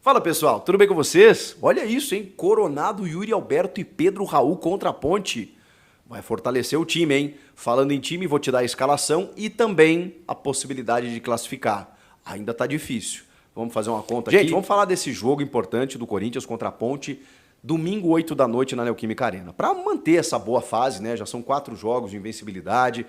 Fala pessoal, tudo bem com vocês? Olha isso, hein? Coronado, Yuri Alberto e Pedro Raul contra a Ponte. Vai fortalecer o time, hein? Falando em time, vou te dar a escalação e também a possibilidade de classificar. Ainda tá difícil. Vamos fazer uma conta aqui. Gente, vamos falar desse jogo importante do Corinthians contra a Ponte, domingo 8 da noite na Neoquímica Arena. Para manter essa boa fase, né? Já são 4 jogos de invencibilidade,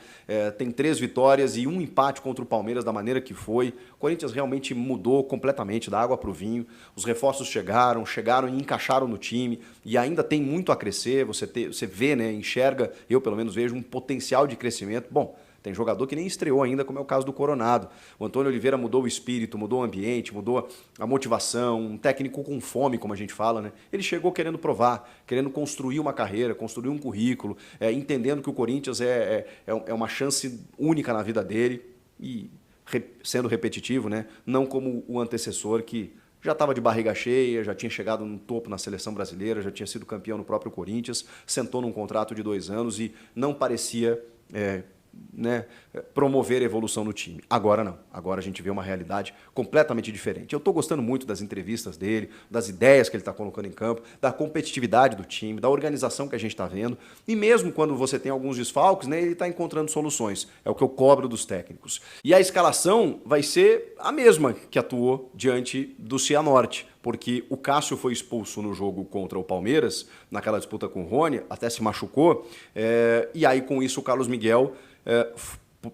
tem 3 vitórias e um empate contra o Palmeiras da maneira que foi. O Corinthians realmente mudou completamente da água para o vinho. Os reforços chegaram e encaixaram no time e ainda tem muito a crescer. Você vê, né? Enxerga, eu pelo menos vejo um potencial de crescimento. Bom, tem jogador que nem estreou ainda, como é o caso do Coronado. O Antônio Oliveira mudou o espírito, mudou o ambiente, mudou a motivação, um técnico com fome, como a gente fala, né? Ele chegou querendo provar, querendo construir uma carreira, construir um currículo, entendendo que o Corinthians é uma chance única na vida dele e sendo repetitivo, né? Não como o antecessor que já estava de barriga cheia, já tinha chegado no topo na seleção brasileira, já tinha sido campeão no próprio Corinthians, sentou num contrato de 2 anos e não parecia promover a evolução no time. Agora não. Agora a gente vê uma realidade completamente diferente. Eu estou gostando muito das entrevistas dele, das ideias que ele está colocando em campo, da competitividade do time, da organização que a gente está vendo. E mesmo quando você tem alguns desfalques, né, ele está encontrando soluções. É o que eu cobro dos técnicos. E a escalação vai ser a mesma que atuou diante do Cianorte, porque o Cássio foi expulso no jogo contra o Palmeiras, naquela disputa com o Rony, até se machucou, e aí com isso o Carlos Miguel,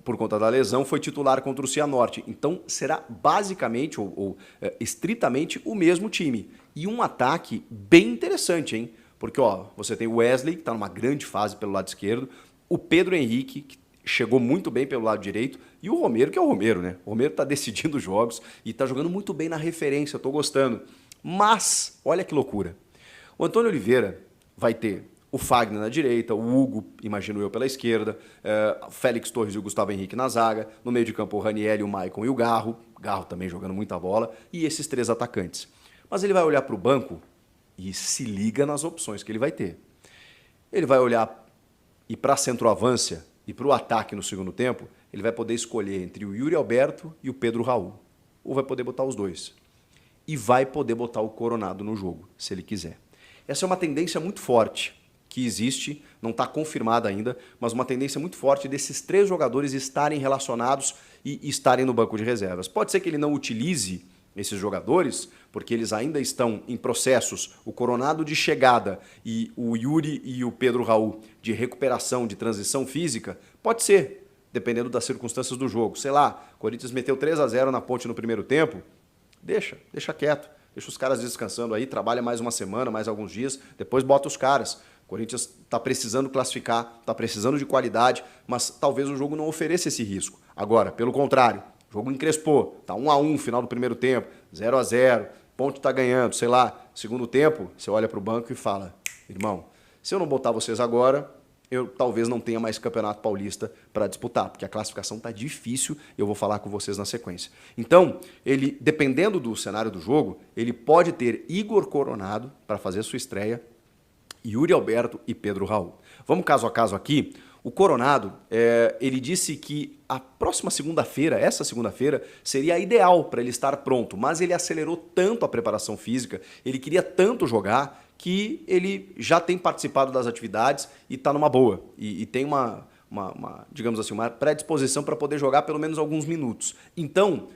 por conta da lesão, foi titular contra o Cianorte. Então será basicamente ou estritamente o mesmo time. E um ataque bem interessante, hein? Porque você tem o Wesley, que está numa grande fase pelo lado esquerdo, o Pedro Henrique, que chegou muito bem pelo lado direito, e o Romero, que é o Romero, né? O Romero está decidindo os jogos e está jogando muito bem na referência, eu estou gostando. Mas, olha que loucura. O Antônio Oliveira vai ter o Fagner na direita, o Hugo, imagino eu, pela esquerda, Félix Torres e o Gustavo Henrique na zaga, no meio de campo o Ranieri, o Maicon e o Garro também jogando muita bola, e esses 3 atacantes. Mas ele vai olhar para o banco e se liga nas opções que ele vai ter. Ele vai olhar e para a centroavância e para o ataque no segundo tempo, ele vai poder escolher entre o Yuri Alberto e o Pedro Raul. Ou vai poder botar os dois. E vai poder botar o Coronado no jogo, se ele quiser. Essa é uma tendência muito forte que existe, não está confirmada ainda, mas uma tendência muito forte desses 3 jogadores estarem relacionados e estarem no banco de reservas. Pode ser que ele não utilize esses jogadores, porque eles ainda estão em processos, o Coronado de chegada e o Yuri e o Pedro Raul de recuperação, de transição física, pode ser, dependendo das circunstâncias do jogo. Sei lá, o Corinthians meteu 3-0 na Ponte no primeiro tempo, deixa quieto, deixa os caras descansando aí, trabalha mais uma semana, mais alguns dias, depois bota os caras. O Corinthians está precisando classificar, está precisando de qualidade, mas talvez o jogo não ofereça esse risco. Agora, pelo contrário, o jogo encrespou, tá 1-1 final do primeiro tempo, 0-0, Ponte tá ganhando, sei lá, segundo tempo, você olha para o banco e fala, irmão, se eu não botar vocês agora, eu talvez não tenha mais Campeonato Paulista para disputar, porque a classificação está difícil e eu vou falar com vocês na sequência. Então, ele, dependendo do cenário do jogo, ele pode ter Igor Coronado para fazer a sua estreia, Yuri Alberto e Pedro Raul. Vamos caso a caso aqui. O Coronado, ele disse que a próxima segunda-feira, essa segunda-feira, seria a ideal para ele estar pronto, mas ele acelerou tanto a preparação física, ele queria tanto jogar, que ele já tem participado das atividades e está numa boa. E tem digamos assim, uma predisposição para poder jogar pelo menos alguns minutos. Então,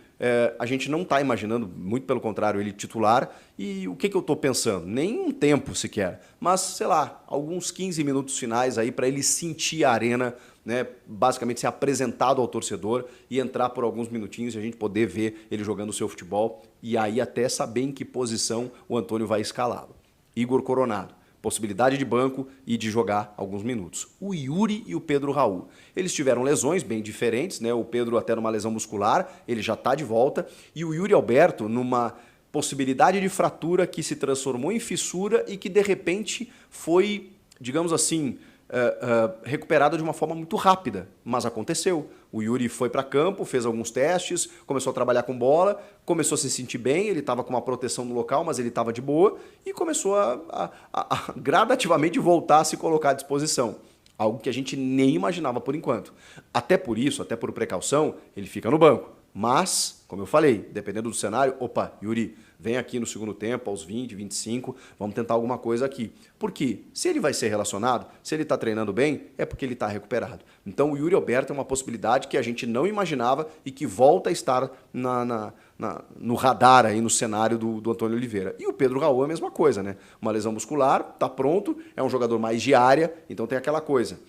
a gente não está imaginando, muito pelo contrário, ele titular. E o que eu estou pensando? Nem um tempo sequer, mas, sei lá, alguns 15 minutos finais aí para ele sentir a arena, né, basicamente ser apresentado ao torcedor e entrar por alguns minutinhos e a gente poder ver ele jogando o seu futebol e aí até saber em que posição o Antônio vai escalá-lo. Igor Coronado, possibilidade de banco e de jogar alguns minutos. O Yuri e o Pedro Raul. Eles tiveram lesões bem diferentes, né? O Pedro até numa lesão muscular, ele já está de volta, e o Yuri Alberto numa possibilidade de fratura que se transformou em fissura e que de repente foi, digamos assim, recuperada de uma forma muito rápida, mas aconteceu. O Yuri foi para campo, fez alguns testes, começou a trabalhar com bola, começou a se sentir bem, ele estava com uma proteção no local, mas ele estava de boa e começou a gradativamente voltar a se colocar à disposição. Algo que a gente nem imaginava por enquanto. Até por isso, até por precaução, ele fica no banco. Mas, como eu falei, dependendo do cenário, opa, Yuri, vem aqui no segundo tempo, aos 20, 25, vamos tentar alguma coisa aqui. Porque se ele vai ser relacionado, se ele está treinando bem, é porque ele está recuperado. Então o Yuri Alberto é uma possibilidade que a gente não imaginava e que volta a estar no radar, aí, no cenário do Antônio Oliveira. E o Pedro Raul é a mesma coisa, né? Uma lesão muscular, está pronto, é um jogador mais de área, então tem aquela coisa.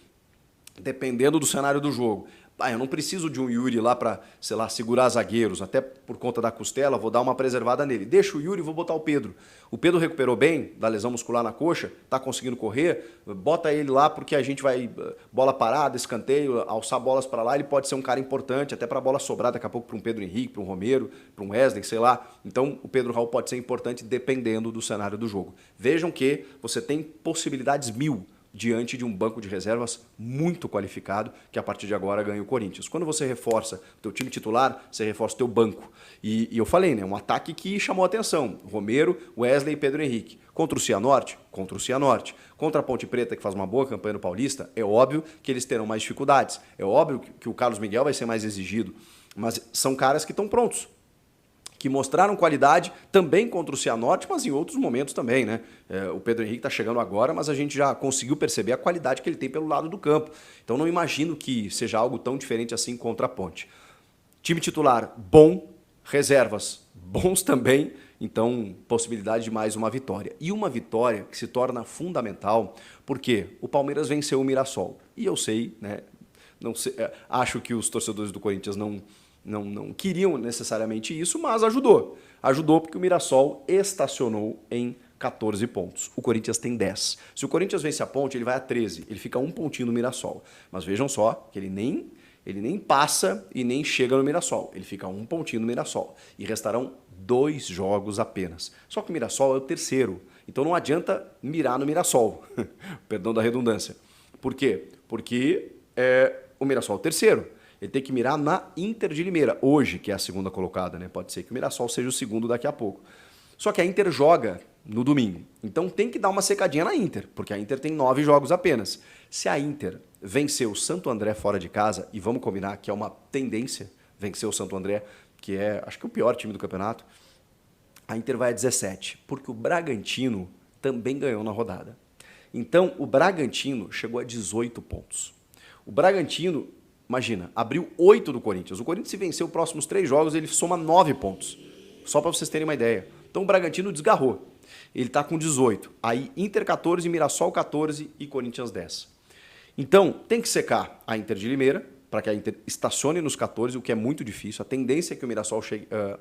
Dependendo do cenário do jogo. Eu não preciso de um Yuri lá para, sei lá, segurar zagueiros, até por conta da costela, vou dar uma preservada nele. Deixa o Yuri e vou botar o Pedro. O Pedro recuperou bem da lesão muscular na coxa, tá conseguindo correr, bota ele lá porque a gente vai, bola parada, escanteio, alçar bolas para lá, ele pode ser um cara importante, até para a bola sobrar daqui a pouco para um Pedro Henrique, para um Romero, para um Wesley, sei lá. Então o Pedro Raul pode ser importante dependendo do cenário do jogo. Vejam que você tem possibilidades 1000 diante de um banco de reservas muito qualificado, que a partir de agora ganha o Corinthians. Quando você reforça o teu time titular, você reforça o teu banco. E eu falei, né, um ataque que chamou a atenção. Romero, Wesley e Pedro Henrique. Contra o Cianorte? Contra o Cianorte. Contra a Ponte Preta, que faz uma boa campanha no Paulista, é óbvio que eles terão mais dificuldades. É óbvio que o Carlos Miguel vai ser mais exigido. Mas são caras que estão prontos, que mostraram qualidade também contra o Cianorte, mas em outros momentos também, né? O Pedro Henrique está chegando agora, mas a gente já conseguiu perceber a qualidade que ele tem pelo lado do campo. Então não imagino que seja algo tão diferente assim contra a Ponte. Time titular bom, reservas bons também, então possibilidade de mais uma vitória. E uma vitória que se torna fundamental, porque o Palmeiras venceu o Mirassol. E eu sei, né? Não sei, acho que os torcedores do Corinthians não queriam necessariamente isso, mas ajudou. Ajudou porque o Mirassol estacionou em 14 pontos. O Corinthians tem 10. Se o Corinthians vence a Ponte, ele vai a 13. Ele fica um pontinho no Mirassol. Mas vejam só que ele nem passa e nem chega no Mirassol. Ele fica um pontinho no Mirassol. E restarão 2 jogos apenas. Só que o Mirassol é o terceiro. Então não adianta mirar no Mirassol. Perdão da redundância. Por quê? Porque o Mirassol é o terceiro. Ele tem que mirar na Inter de Limeira, hoje, que é a segunda colocada, né? Pode ser que o Mirassol seja o segundo daqui a pouco. Só que a Inter joga no domingo, então tem que dar uma secadinha na Inter, porque a Inter tem 9 jogos apenas. Se a Inter vencer o Santo André fora de casa, e vamos combinar que é uma tendência vencer o Santo André, que é, acho que o pior time do campeonato, a Inter vai a 17, porque o Bragantino também ganhou na rodada. Então, o Bragantino chegou a 18 pontos. O Bragantino, imagina, abriu 8 do Corinthians. O Corinthians, se vencer os próximos 3 jogos, ele soma 9 pontos. Só para vocês terem uma ideia. Então o Bragantino desgarrou. Ele está com 18. Aí Inter 14, Mirassol 14 e Corinthians 10. Então tem que secar a Inter de Limeira para que a Inter estacione nos 14, o que é muito difícil. A tendência é que o Mirassol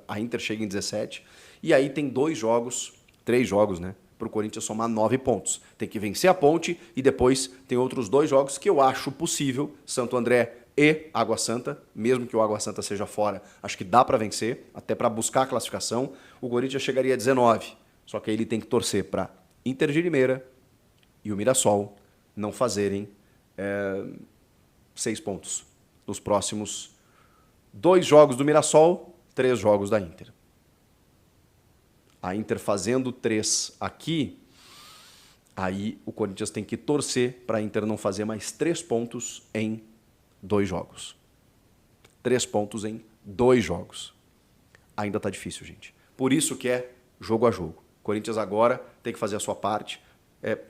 a Inter chegue em 17. E aí tem 3 jogos, né? Para o Corinthians somar 9 pontos. Tem que vencer a Ponte e depois tem outros 2 jogos que eu acho possível. Santo André e Água Santa, mesmo que o Água Santa seja fora, acho que dá para vencer, até para buscar a classificação. O Corinthians chegaria a 19, só que aí ele tem que torcer para Inter de Limeira e o Mirassol não fazerem 6 pontos nos próximos 2 jogos do Mirassol, 3 jogos da Inter. A Inter fazendo 3 aqui, aí o Corinthians tem que torcer para a Inter não fazer mais 3 pontos em 2 jogos. 3 pontos em 2 jogos. Ainda está difícil, gente. Por isso que é jogo a jogo. O Corinthians agora tem que fazer a sua parte.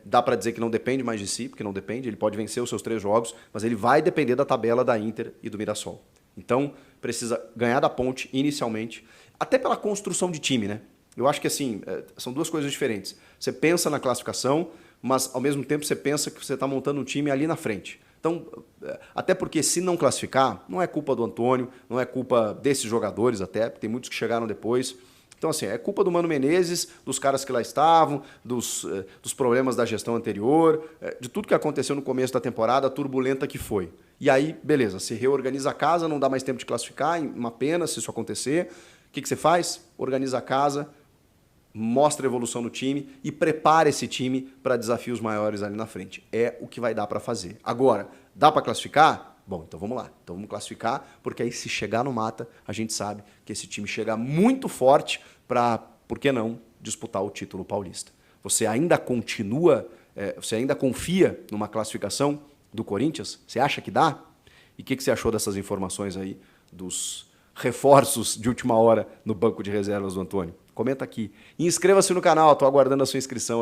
Dá para dizer que não depende mais de si, porque não depende. Ele pode vencer os seus 3 jogos, mas ele vai depender da tabela da Inter e do Mirassol. Então, precisa ganhar da Ponte inicialmente, até pela construção de time, né? Eu acho que assim, são 2 coisas diferentes. Você pensa na classificação, mas ao mesmo tempo você pensa que você está montando um time ali na frente. Então, até porque se não classificar, não é culpa do Antônio, não é culpa desses jogadores até, porque tem muitos que chegaram depois. Então, assim, é culpa do Mano Menezes, dos caras que lá estavam, dos problemas da gestão anterior, de tudo que aconteceu no começo da temporada, a turbulenta que foi. E aí, beleza, se reorganiza a casa, não dá mais tempo de classificar, uma pena se isso acontecer. O que você faz? Organiza a casa, mostra a evolução no time e prepara esse time para desafios maiores ali na frente. É o que vai dar para fazer. Agora, dá para classificar? Bom, então vamos lá. Então vamos classificar, porque aí se chegar no mata, a gente sabe que esse time chega muito forte para, por que não, disputar o título paulista. Você ainda você ainda confia numa classificação do Corinthians? Você acha que dá? E o que você achou dessas informações aí dos reforços de última hora no banco de reservas do Antônio? Comenta aqui. E inscreva-se no canal, estou aguardando a sua inscrição.